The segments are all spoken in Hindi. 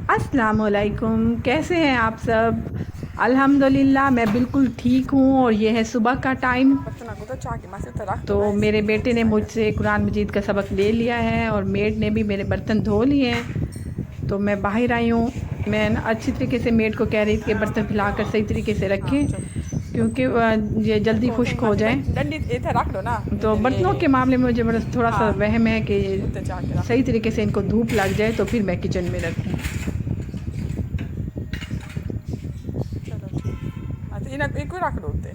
अस्सलामुअलैकुम, कैसे हैं आप सब। अल्हम्दुलिल्लाह मैं बिल्कुल ठीक हूँ। और ये है सुबह का टाइम। तो मेरे बेटे ने मुझसे कुरान मजीद का सबक ले लिया है और मेड ने भी मेरे बर्तन धो लिए हैं। तो मैं बाहर आई हूँ। मैं अच्छी तरीके से मेड को कह रही थी कि बर्तन फैलाकर सही तरीके से रखें, क्योंकि ये जल्दी खुश्क हो जाएं। तो बर्तनों के मामले में मुझे बड़ा थोड़ा सा वहम है कि सही तरीके से इनको धूप लग जाए तो फिर मैं किचन में रखूँ। एक रख दो उत्ते।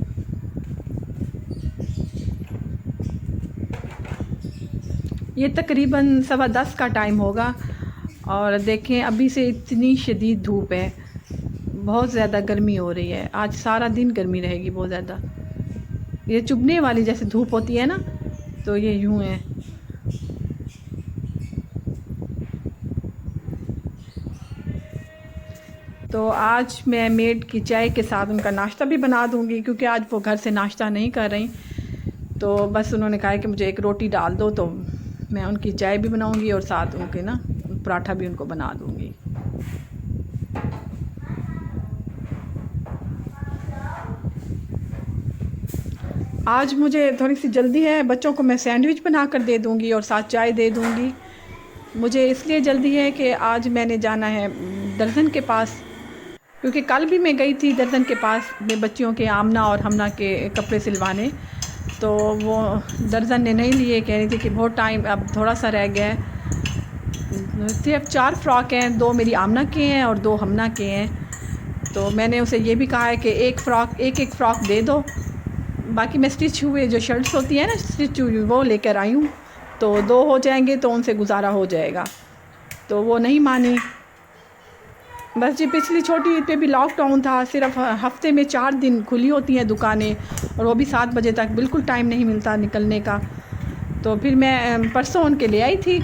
ये तकरीबन 10:15 का टाइम होगा। और देखें अभी से इतनी शदीद धूप है, बहुत ज़्यादा गर्मी हो रही है। आज सारा दिन गर्मी रहेगी बहुत ज़्यादा। ये चुभने वाली जैसे धूप होती है ना, तो ये यूँ है। तो आज मैं मेड की चाय के साथ उनका नाश्ता भी बना दूंगी, क्योंकि आज वो घर से नाश्ता नहीं कर रही। तो बस उन्होंने कहा कि मुझे एक रोटी डाल दो, तो मैं उनकी चाय भी बनाऊंगी और साथ उनके ना पराठा भी उनको बना दूंगी। आज मुझे थोड़ी सी जल्दी है, बच्चों को मैं सैंडविच बना कर दे दूंगी और साथ चाय दे दूंगी। मुझे इसलिए जल्दी है कि आज मैंने जाना है दर्जन के पास, क्योंकि कल भी मैं गई थी दर्जन के पास में बच्चियों के आमना और हमना के कपड़े सिलवाने। तो वो दर्जन ने नहीं लिए, कह रही थी कि बहुत टाइम अब थोड़ा सा रह गया है। सिर्फ 4 फ़्रॉक हैं, 2 मेरी आमना के हैं और 2 हमना के हैं। तो मैंने उसे ये भी कहा है कि एक फ़्रॉक दे दो, बाकी मैं स्टिच हुए जो शर्ट्स होती हैं ना स्टिच हुई वो लेकर आई हूँ। तो 2 हो जाएंगे तो उनसे गुजारा हो जाएगा। तो वो नहीं मानी। बस जी पिछली छोटी ईद पे भी लॉकडाउन था, सिर्फ हफ्ते में 4 दिन खुली होती हैं दुकानें, और वो भी 7 बजे तक, बिल्कुल टाइम नहीं मिलता निकलने का। तो फिर मैं परसों उनके ले आई थी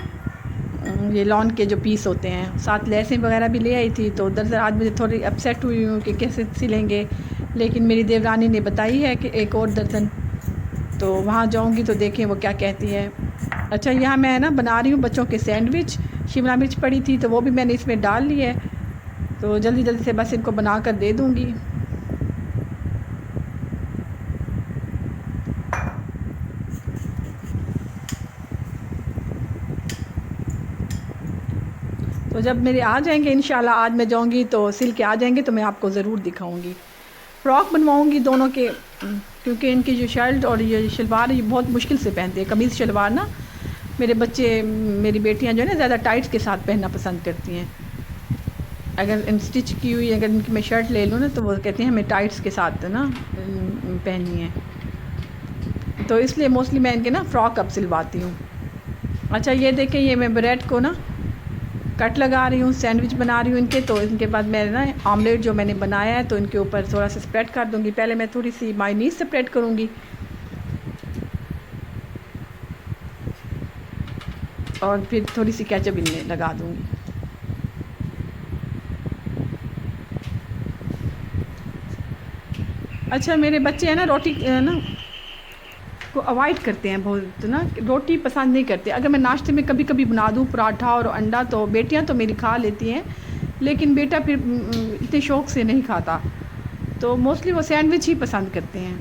ये लॉन के जो पीस होते हैं, साथ लेसें वगैरह भी ले आई थी। तो दरअसल आज मुझे थोड़ी अपसेट हुई हूँ कि कैसे सिलेंगे, लेकिन मेरी देवरानी ने बताई है कि एक और दर्जन। तो वहाँ जाऊँगी तो देखें वो क्या कहती है। अच्छा, यहाँ मैं ना बना रही हूँ बच्चों के सैंडविच। शिमला मिर्च पड़ी थी तो वो भी मैंने इसमें डाल ली है। तो जल्दी जल्दी से बस इनको बना कर दे दूँगी। तो जब मेरे आ जाएंगे इंशाल्लाह, आज मैं जाऊंगी तो सिल के आ जाएंगे तो मैं आपको ज़रूर दिखाऊंगी। फ़्रॉक बनवाऊंगी दोनों के, क्योंकि इनकी जो शर्ट और ये शलवार ये बहुत मुश्किल से पहनते हैं। कमीज़ शलवार ना मेरे बच्चे, मेरी बेटियां जो है ना ज़्यादा टाइट्स के साथ पहनना पसंद करती हैं। अगर इन स्टिच की हुई अगर इनकी मैं शर्ट ले लूँ ना तो वो कहती हैं हमें टाइट्स के साथ ना पहननी है। तो इसलिए मोस्टली मैं इनके ना फ़्रॉक अब सिलवाती हूँ। अच्छा, ये देखें, ये मैं ब्रेड को ना कट लगा रही हूँ, सैंडविच बना रही हूँ इनके। तो इनके बाद मैं ना ऑमलेट जो मैंने बनाया है तो इनके ऊपर थोड़ा सा स्प्रेड कर दूँगी। पहले मैं थोड़ी सी मायोनीज़ स्प्रेड करूँगी और फिर थोड़ी सी केचप इनमें लगा दूँगी। अच्छा, मेरे बच्चे हैं ना रोटी ना को अवॉइड करते हैं बहुत ना, रोटी पसंद नहीं करते। अगर मैं नाश्ते में कभी कभी बना दूँ पराठा और अंडा तो बेटियां तो मेरी खा लेती हैं, लेकिन बेटा फिर इतने शौक़ से नहीं खाता। तो मोस्टली वो सैंडविच ही पसंद करते हैं।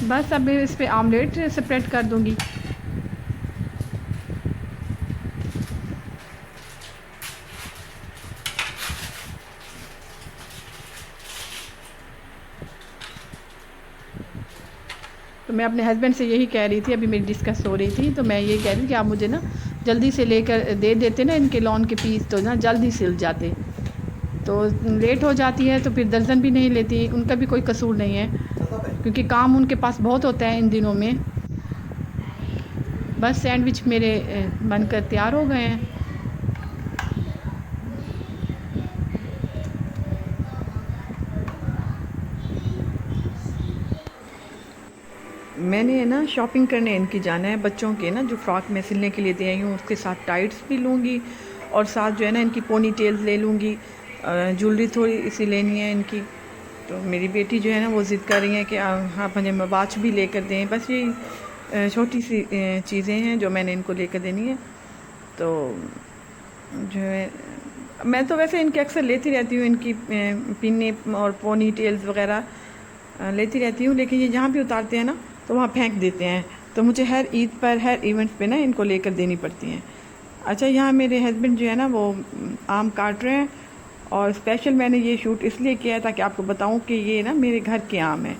बस अब इस पर आमलेट स्प्रेड कर दूँगी। तो मैं अपने हस्बैंड से यही कह रही थी, अभी मेरी डिस्कस हो रही थी, तो मैं ये कह रही थी कि आप मुझे ना जल्दी से लेकर दे देते ना इनके लॉन के पीस, तो ना जल्दी सिल जाते। तो लेट हो जाती है तो फिर दर्जन भी नहीं लेती, उनका भी कोई कसूर नहीं है, क्योंकि काम उनके पास बहुत होता है इन दिनों में। बस सैंडविच मेरे बनकर तैयार हो गए हैं। मैंने ना शॉपिंग करने इनकी जाना है, बच्चों के ना जो फ़्रॉक मैं सिलने के लिए दे आई हूँ उसके साथ टाइट्स भी लूँगी और साथ जो है ना इनकी पोनी टेल्स ले लूँगी। ज्वेलरी थोड़ी सी लेनी है इनकी। तो मेरी बेटी जो है ना वो ज़िद कर रही है कि आप मुझे वॉच भी लेकर दें। बस ये छोटी सी चीज़ें हैं जो मैंने इनको लेकर देनी है। तो जो है मैं तो वैसे इनके अक्सर लेती रहती हूँ, इनकी पिन्ने और पोनी टेल्स वगैरह लेती रहती हूँ, लेकिन ये जहाँ भी उतारते हैं ना तो वहाँ फेंक देते हैं। तो मुझे हर ईद पर, हर इवेंट पे ना इनको लेकर देनी पड़ती हैं। अच्छा, यहाँ मेरे हस्बैंड जो है ना वो आम काट रहे हैं, और स्पेशल मैंने ये शूट इसलिए किया था कि आपको बताऊं कि ये ना मेरे घर के आम हैं।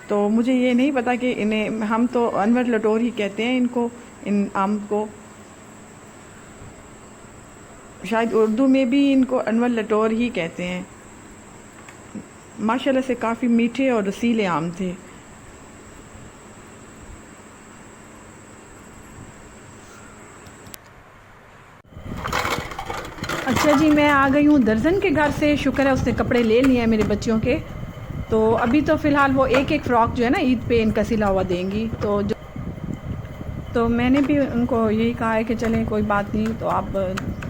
तो मुझे ये नहीं पता कि इन्हें, हम तो अनवर लटोर ही कहते हैं इनको, इन आम को। शायद उर्दू में भी इनको अनवर लटोर ही कहते हैं। माशाल्लाह से काफ़ी मीठे और रसीले आम थे। अच्छा जी, मैं आ गई हूँ दर्जन के घर से। शुक्र है उसने कपड़े ले लिए हैं मेरे बच्चों के। तो अभी तो फ़िलहाल वो एक एक फ़्रॉक जो है ना ईद पे इनका सिला हुआ देंगी। तो मैंने भी उनको यही कहा है कि चलें कोई बात नहीं, तो आप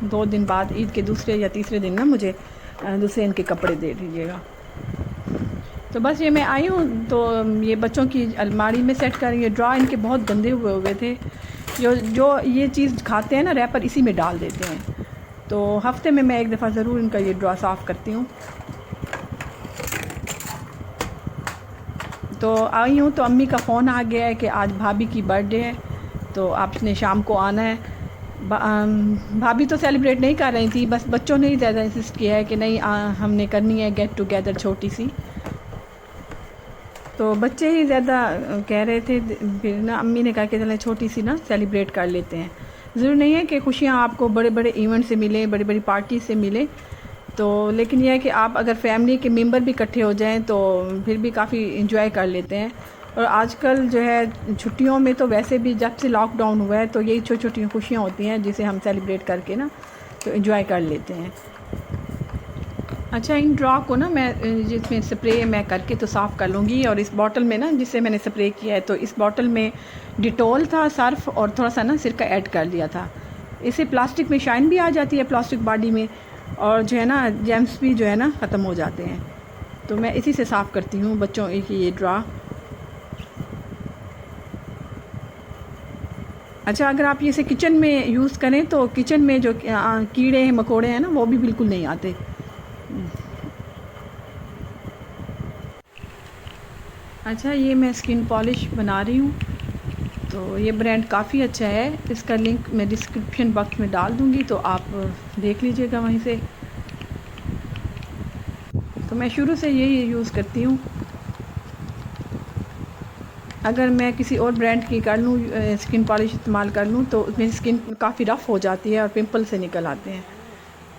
2 दिन बाद ईद के दूसरे या तीसरे दिन ना मुझे दूसरे इनके कपड़े दे दीजिएगा। तो बस ये मैं आई हूँ, तो ये बच्चों की अलमारी में सेट कर रही है। ड्रॉ इनके बहुत गंदे हुए थे। जो ये चीज़ खाते हैं ना रैपर इसी में डाल देते हैं। तो हफ्ते में मैं एक दफ़ा ज़रूर इनका ये ड्रॉ साफ़ करती हूँ। तो आई हूँ तो अम्मी का फ़ोन आ गया है कि आज भाभी की बर्थडे है, तो आपने शाम को आना है। भाभी तो सेलिब्रेट नहीं कर रही थी, बस बच्चों ने ही ज़्यादा इंसिस्ट किया है कि नहीं हमने करनी है गेट टुगेदर छोटी सी। तो बच्चे ही ज़्यादा कह रहे थे, फिर ना अम्मी ने कहा कि चलें छोटी सी ना सेलिब्रेट कर लेते हैं। ज़रूरी नहीं है कि खुशियाँ आपको बड़े बड़े इवेंट से मिले, बड़ी बड़ी पार्टी से मिले। तो लेकिन यह है कि आप अगर फैमिली के मेंबर भी इकट्ठे हो जाएं तो फिर भी काफ़ी इंजॉय कर लेते हैं। और आजकल जो है छुट्टियों में तो वैसे भी जब से लॉकडाउन हुआ है तो यही छोटी छोटी खुशियाँ होती हैं जिसे हम सेलिब्रेट करके ना तो इंजॉय कर लेते हैं। अच्छा, इन ड्रॉ को ना मैं जिसमें स्प्रे मैं करके तो साफ़ कर लूँगी। और इस बॉटल में ना जिससे मैंने स्प्रे किया है, तो इस बॉटल में डिटॉल था, सर्फ और थोड़ा सा ना सिरका ऐड कर दिया था। इससे प्लास्टिक में शाइन भी आ जाती है, प्लास्टिक बॉडी में, और जो है ना जेम्स भी जो है ना ख़त्म हो जाते हैं। तो मैं इसी से साफ़ करती हूँ बच्चों की ये ड्रॉ। अच्छा, अगर आप इसे किचन में यूज़ करें तो किचन में जो कीड़े मकोड़े हैं ना वो भी बिल्कुल नहीं आते। अच्छा, ये मैं स्किन पॉलिश बना रही हूँ। तो ये ब्रांड काफ़ी अच्छा है, इसका लिंक मैं डिस्क्रिप्शन बॉक्स में डाल दूँगी, तो आप देख लीजिएगा वहीं से। तो मैं शुरू से यही यूज़ करती हूँ। अगर मैं किसी और ब्रांड की कर लूँ स्किन पॉलिश इस्तेमाल कर लूँ तो मेरी स्किन काफ़ी रफ़ हो जाती है और पिंपल से निकल आते हैं।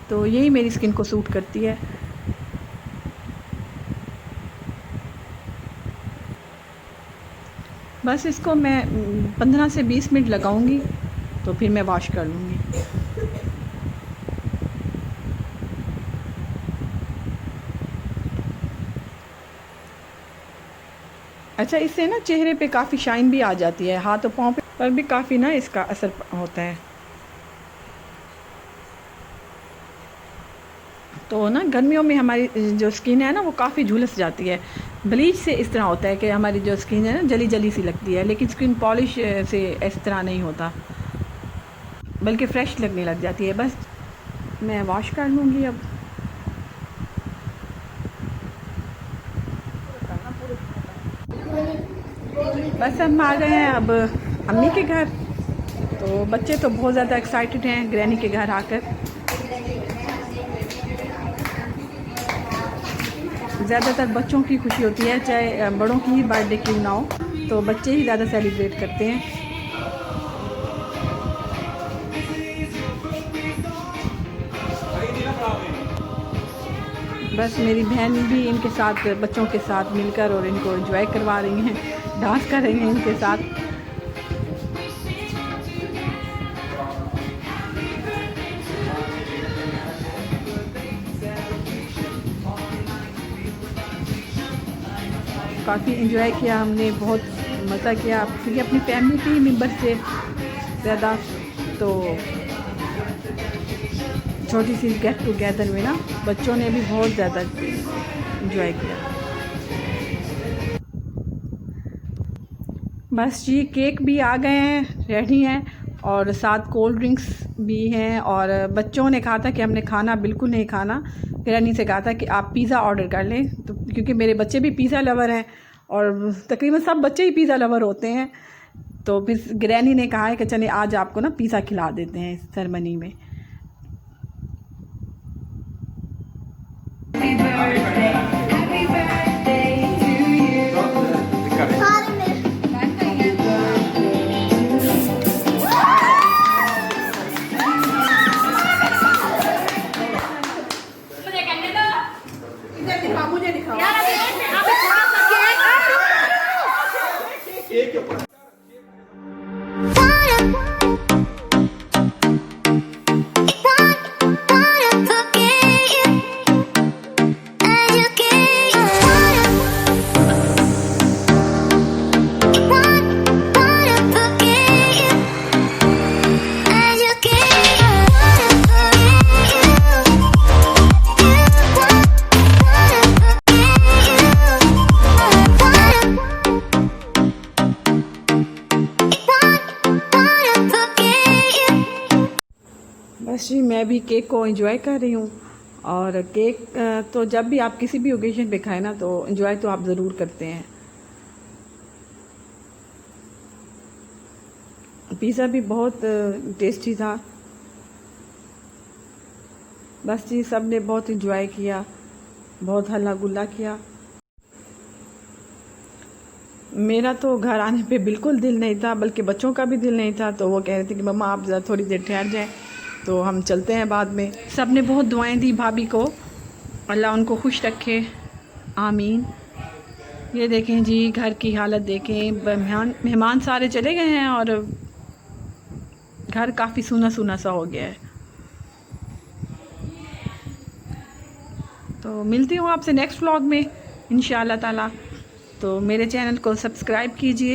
तो यही मेरी स्किन को सूट करती है। बस इसको मैं 15 से 20 मिनट लगाऊंगी, तो फिर मैं वॉश कर लूँगी। अच्छा, इससे ना चेहरे पे काफ़ी शाइन भी आ जाती है, हाथ और पाँव पर भी काफ़ी ना इसका असर होता है। तो ना गर्मियों में हमारी जो स्किन है ना वो काफ़ी झुलस जाती है। ब्लीच से इस तरह होता है कि हमारी जो स्किन है ना जली जली सी लगती है, लेकिन स्किन पॉलिश से इस तरह नहीं होता, बल्कि फ़्रेश लगने लग जाती है। बस मैं वॉश कर लूँगी अब। बस हम आ गए हैं अब अम्मी के घर। तो बच्चे तो बहुत ज़्यादा एक्साइटेड हैं ग्रैनी के घर आकर। ज़्यादातर बच्चों की खुशी होती है, चाहे बड़ों की ही बर्थडे क्यों ना हो, तो बच्चे ही ज़्यादा सेलिब्रेट करते हैं। बस मेरी बहन भी इनके साथ, बच्चों के साथ मिलकर और इनको एंजॉय करवा रही हैं, डांस कर रही हैं इनके साथ। काफ़ी एंजॉय किया हमने, बहुत मज़ा किया, क्योंकि अपनी फैमिली के ही मेंबर से ज़्यादा। तो छोटी सी गेट टुगेदर में ना बच्चों ने भी बहुत ज़्यादा एंजॉय किया। बस जी केक भी आ गए हैं, रेडी हैं, और साथ कोल्ड ड्रिंक्स भी हैं। और बच्चों ने कहा था कि हमने खाना बिल्कुल नहीं खाना, ग्रैनी से कहा था कि आप पिज़्ज़ा ऑर्डर कर लें, तो क्योंकि मेरे बच्चे भी पिज़्ज़ा लवर हैं और तकरीबन सब बच्चे ही पिज़्ज़ा लवर होते हैं। तो फिर ग्रैनी ने कहा है कि चलिए आज आपको ना पिज़्ज़ा खिला देते हैं इस सेरेमनी में। मुझे दिखाओ बस जी मैं भी केक को एंजॉय कर रही हूँ। और केक तो जब भी आप किसी भी ओकेजन पे खाएं ना तो एंजॉय तो आप ज़रूर करते हैं। पिज़्ज़ा भी बहुत टेस्टी था। बस जी सब ने बहुत एंजॉय किया, बहुत हल्ला गुल्ला किया। मेरा तो घर आने पे बिल्कुल दिल नहीं था, बल्कि बच्चों का भी दिल नहीं था। तो वो कह रहे थे कि मम्मा आप ज़रा थोड़ी देर ठहर जाएं, तो हम चलते हैं बाद में। सब ने बहुत दुआएं दी भाभी को, अल्लाह उनको खुश रखे, आमीन। ये देखें जी घर की हालत देखें, मेहमान सारे चले गए हैं और घर काफ़ी सूना सूना सा हो गया है। तो मिलती हूँ आपसे नेक्स्ट व्लॉग में इंशाअल्लाह ताला। तो मेरे चैनल को सब्सक्राइब कीजिए।